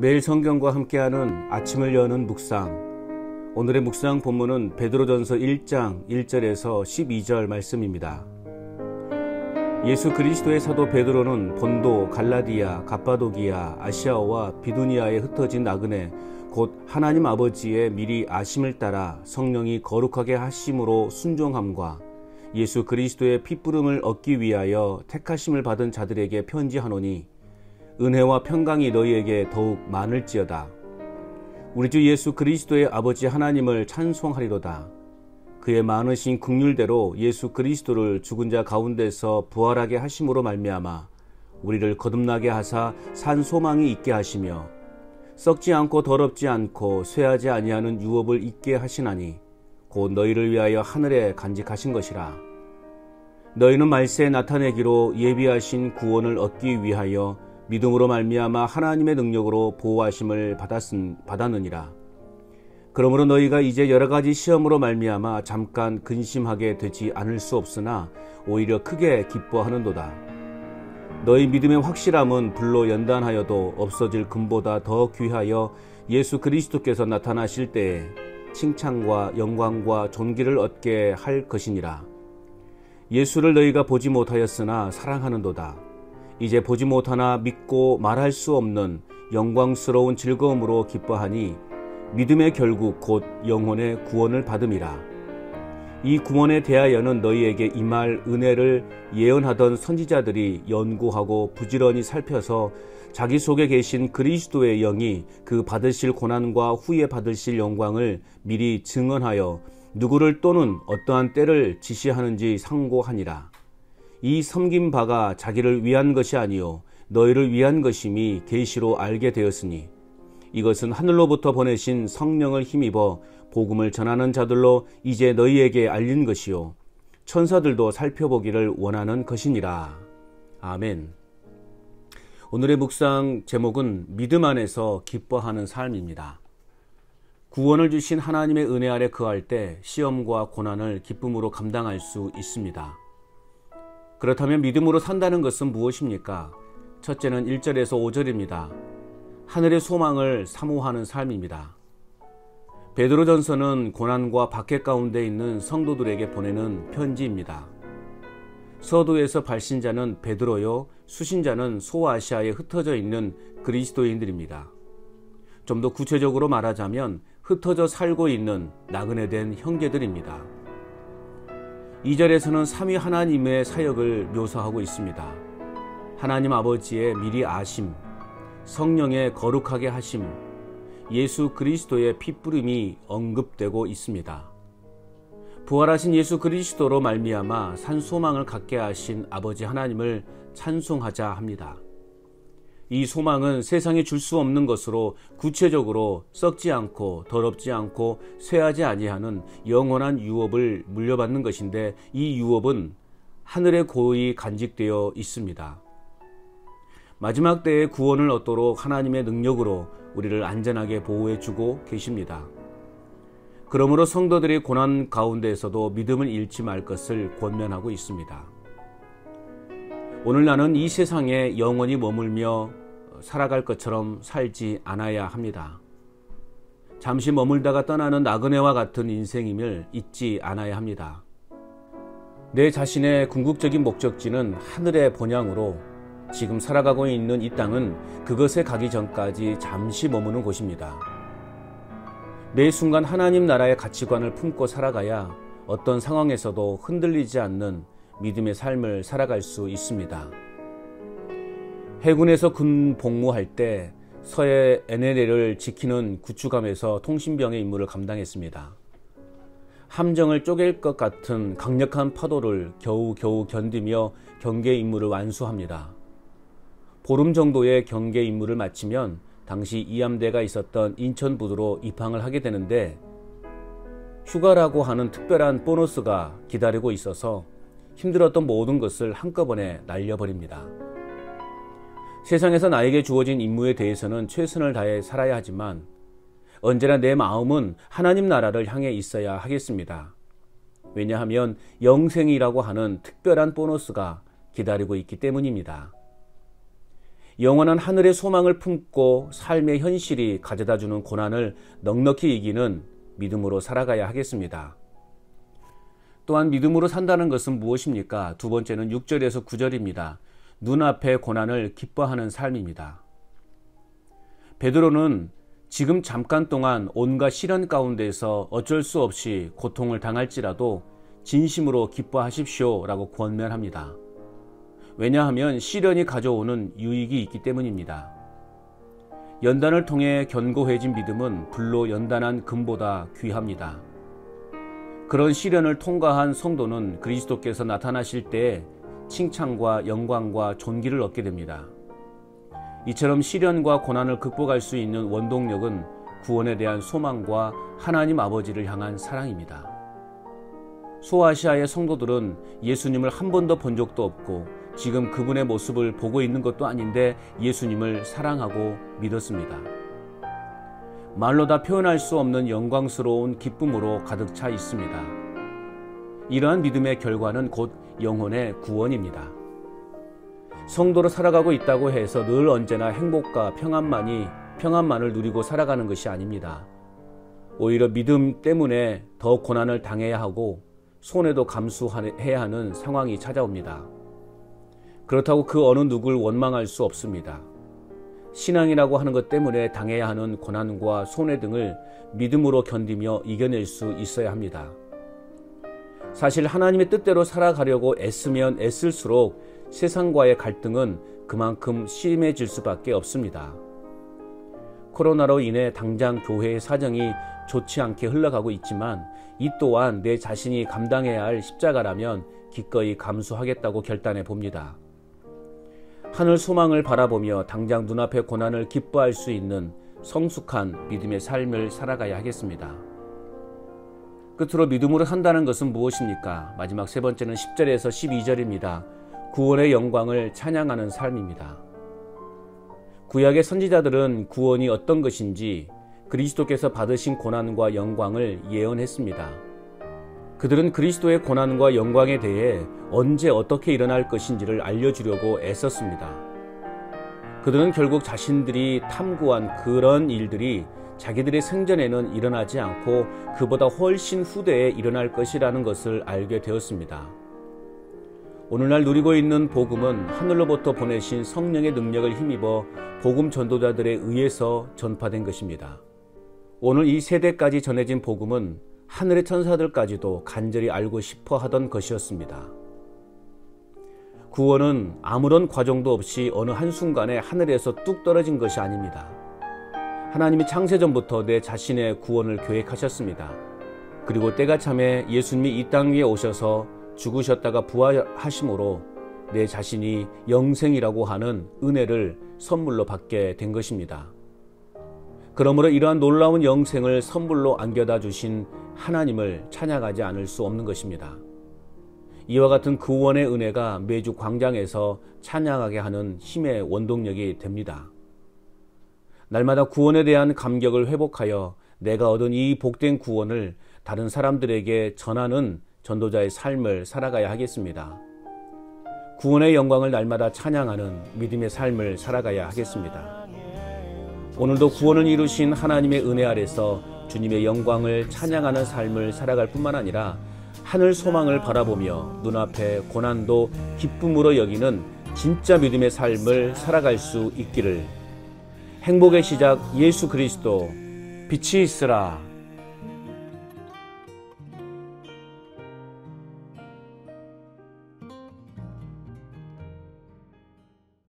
매일 성경과 함께하는 아침을 여는 묵상. 오늘의 묵상 본문은 베드로전서 1장 1절에서 12절 말씀입니다. 예수 그리스도의 사도 베드로는 본도, 갈라디아, 갑바도기아, 아시아와 비두니아에 흩어진 나그네 곧 하나님 아버지의 미리 아심을 따라 성령이 거룩하게 하심으로 순종함과 예수 그리스도의 핏부름을 얻기 위하여 택하심을 받은 자들에게 편지하노니 은혜와 평강이 너희에게 더욱 많을지어다. 우리 주 예수 그리스도의 아버지 하나님을 찬송하리로다. 그의 많으신 긍휼대로 예수 그리스도를 죽은 자 가운데서 부활하게 하심으로 말미암아 우리를 거듭나게 하사 산 소망이 있게 하시며 썩지 않고 더럽지 않고 쇠하지 아니하는 유업을 있게 하시나니 곧 너희를 위하여 하늘에 간직하신 것이라. 너희는 말세에 나타내기로 예비하신 구원을 얻기 위하여 믿음으로 말미암아 하나님의 능력으로 보호하심을 받았느니라. 그러므로 너희가 이제 여러 가지 시험으로 말미암아 잠깐 근심하게 되지 않을 수 없으나 오히려 크게 기뻐하는도다. 너희 믿음의 확실함은 불로 연단하여도 없어질 금보다 더 귀하여 예수 그리스도께서 나타나실 때에 칭찬과 영광과 존귀를 얻게 할 것이니라. 예수를 너희가 보지 못하였으나 사랑하는도다. 이제 보지 못하나 믿고 말할 수 없는 영광스러운 즐거움으로 기뻐하니 믿음의 결국 곧 영혼의 구원을 받음이라. 이 구원에 대하여는 너희에게 임할 은혜를 예언하던 선지자들이 연구하고 부지런히 살펴서 자기 속에 계신 그리스도의 영이 그 받으실 고난과 후에 받으실 영광을 미리 증언하여 누구를 또는 어떠한 때를 지시하는지 상고하니라. 이 섬긴 바가 자기를 위한 것이 아니요 너희를 위한 것임이 계시로 알게 되었으니 이것은 하늘로부터 보내신 성령을 힘입어 복음을 전하는 자들로 이제 너희에게 알린 것이요 천사들도 살펴보기를 원하는 것이니라. 아멘. 오늘의 묵상 제목은 믿음 안에서 기뻐하는 삶입니다. 구원을 주신 하나님의 은혜 아래 거할 때 시험과 고난을 기쁨으로 감당할 수 있습니다. 그렇다면 믿음으로 산다는 것은 무엇입니까? 첫째는 1절에서 5절입니다. 하늘의 소망을 사모하는 삶입니다. 베드로전서는 고난과 박해 가운데 있는 성도들에게 보내는 편지입니다. 서도에서 발신자는 베드로요, 수신자는 소아시아에 흩어져 있는 그리스도인들입니다. 좀 더 구체적으로 말하자면 흩어져 살고 있는 나그네된 형제들입니다. 2절에서는 삼위 하나님의 사역을 묘사하고 있습니다. 하나님 아버지의 미리 아심, 성령의 거룩하게 하심, 예수 그리스도의 핏부림이 언급되고 있습니다. 부활하신 예수 그리스도로 말미암아 산 소망을 갖게 하신 아버지 하나님을 찬송하자 합니다. 이 소망은 세상에 줄 수 없는 것으로 구체적으로 썩지 않고 더럽지 않고 쇠하지 아니하는 영원한 유업을 물려받는 것인데 이 유업은 하늘에 고이 간직되어 있습니다. 마지막 때에 구원을 얻도록 하나님의 능력으로 우리를 안전하게 보호해주고 계십니다. 그러므로 성도들의 고난 가운데에서도 믿음을 잃지 말 것을 권면하고 있습니다. 오늘 나는 이 세상에 영원히 머물며 살아갈 것처럼 살지 않아야 합니다. 잠시 머물다가 떠나는 나그네와 같은 인생임을 잊지 않아야 합니다. 내 자신의 궁극적인 목적지는 하늘의 본향으로 지금 살아가고 있는 이 땅은 그것에 가기 전까지 잠시 머무는 곳입니다. 매 순간 하나님 나라의 가치관을 품고 살아가야 어떤 상황에서도 흔들리지 않는 믿음의 삶을 살아갈 수 있습니다. 해군에서 군 복무할 때 서해 NLL을 지키는 구축함에서 통신병의 임무를 감당했습니다. 함정을 쪼갤 것 같은 강력한 파도를 겨우겨우 견디며 경계 임무를 완수합니다. 보름 정도의 경계 임무를 마치면 당시 이 함대가 있었던 인천부두로 입항을 하게 되는데 휴가라고 하는 특별한 보너스가 기다리고 있어서 힘들었던 모든 것을 한꺼번에 날려버립니다. 세상에서 나에게 주어진 임무에 대해서는 최선을 다해 살아야 하지만 언제나 내 마음은 하나님 나라를 향해 있어야 하겠습니다. 왜냐하면 영생이라고 하는 특별한 보너스가 기다리고 있기 때문입니다. 영원한 하늘의 소망을 품고 삶의 현실이 가져다주는 고난을 넉넉히 이기는 믿음으로 살아가야 하겠습니다. 또한 믿음으로 산다는 것은 무엇입니까? 두 번째는 6절에서 9절입니다. 눈앞의 고난을 기뻐하는 삶입니다. 베드로는 지금 잠깐 동안 온갖 시련 가운데서 어쩔 수 없이 고통을 당할지라도 진심으로 기뻐하십시오 라고 권면합니다. 왜냐하면 시련이 가져오는 유익이 있기 때문입니다. 연단을 통해 견고해진 믿음은 불로 연단한 금보다 귀합니다. 그런 시련을 통과한 성도는 그리스도께서 나타나실 때 칭찬과 영광과 존귀를 얻게 됩니다. 이처럼 시련과 고난을 극복할 수 있는 원동력은 구원에 대한 소망과 하나님 아버지를 향한 사랑입니다. 소아시아의 성도들은 예수님을 한 번도 본 적도 없고 지금 그분의 모습을 보고 있는 것도 아닌데 예수님을 사랑하고 믿었습니다. 말로 다 표현할 수 없는 영광스러운 기쁨으로 가득 차 있습니다. 이러한 믿음의 결과는 곧 영혼의 구원입니다. 성도로 살아가고 있다고 해서 늘 언제나 행복과 평안만을 누리고 살아가는 것이 아닙니다. 오히려 믿음 때문에 더 고난을 당해야 하고 손해도 감수해야 하는 상황이 찾아옵니다. 그렇다고 그 어느 누굴 원망할 수 없습니다. 신앙이라고 하는 것 때문에 당해야 하는 고난과 손해 등을 믿음으로 견디며 이겨낼 수 있어야 합니다. 사실 하나님의 뜻대로 살아가려고 애쓰면 애쓸수록 세상과의 갈등은 그만큼 심해질 수밖에 없습니다. 코로나로 인해 당장 교회의 사정이 좋지 않게 흘러가고 있지만 이 또한 내 자신이 감당해야 할 십자가라면 기꺼이 감수하겠다고 결단해 봅니다. 하늘 소망을 바라보며 당장 눈앞의 고난을 기뻐할 수 있는 성숙한 믿음의 삶을 살아가야 하겠습니다. 끝으로 믿음으로 산다는 것은 무엇입니까? 마지막 세 번째는 10절에서 12절입니다. 구원의 영광을 찬양하는 삶입니다. 구약의 선지자들은 구원이 어떤 것인지 그리스도께서 받으신 고난과 영광을 예언했습니다. 그들은 그리스도의 고난과 영광에 대해 언제 어떻게 일어날 것인지를 알려주려고 애썼습니다. 그들은 결국 자신들이 탐구한 그런 일들이 자기들의 생전에는 일어나지 않고 그보다 훨씬 후대에 일어날 것이라는 것을 알게 되었습니다. 오늘날 누리고 있는 복음은 하늘로부터 보내신 성령의 능력을 힘입어 복음 전도자들에 의해서 전파된 것입니다. 오늘 이 세대까지 전해진 복음은 하늘의 천사들까지도 간절히 알고 싶어 하던 것이었습니다. 구원은 아무런 과정도 없이 어느 한순간에 하늘에서 뚝 떨어진 것이 아닙니다. 하나님이 창세전부터 내 자신의 구원을 계획하셨습니다. 그리고 때가 참에 예수님이 이 땅 위에 오셔서 죽으셨다가 부활하심으로 내 자신이 영생이라고 하는 은혜를 선물로 받게 된 것입니다. 그러므로 이러한 놀라운 영생을 선물로 안겨다 주신 하나님을 찬양하지 않을 수 없는 것입니다. 이와 같은 구원의 은혜가 매주 광장에서 찬양하게 하는 힘의 원동력이 됩니다. 날마다 구원에 대한 감격을 회복하여 내가 얻은 이 복된 구원을 다른 사람들에게 전하는 전도자의 삶을 살아가야 하겠습니다. 구원의 영광을 날마다 찬양하는 믿음의 삶을 살아가야 하겠습니다. 오늘도 구원을 이루신 하나님의 은혜 아래서 주님의 영광을 찬양하는 삶을 살아갈 뿐만 아니라 하늘 소망을 바라보며 눈앞의 고난도 기쁨으로 여기는 진짜 믿음의 삶을 살아갈 수 있기를. 행복의 시작 예수 그리스도 빛이 있으라.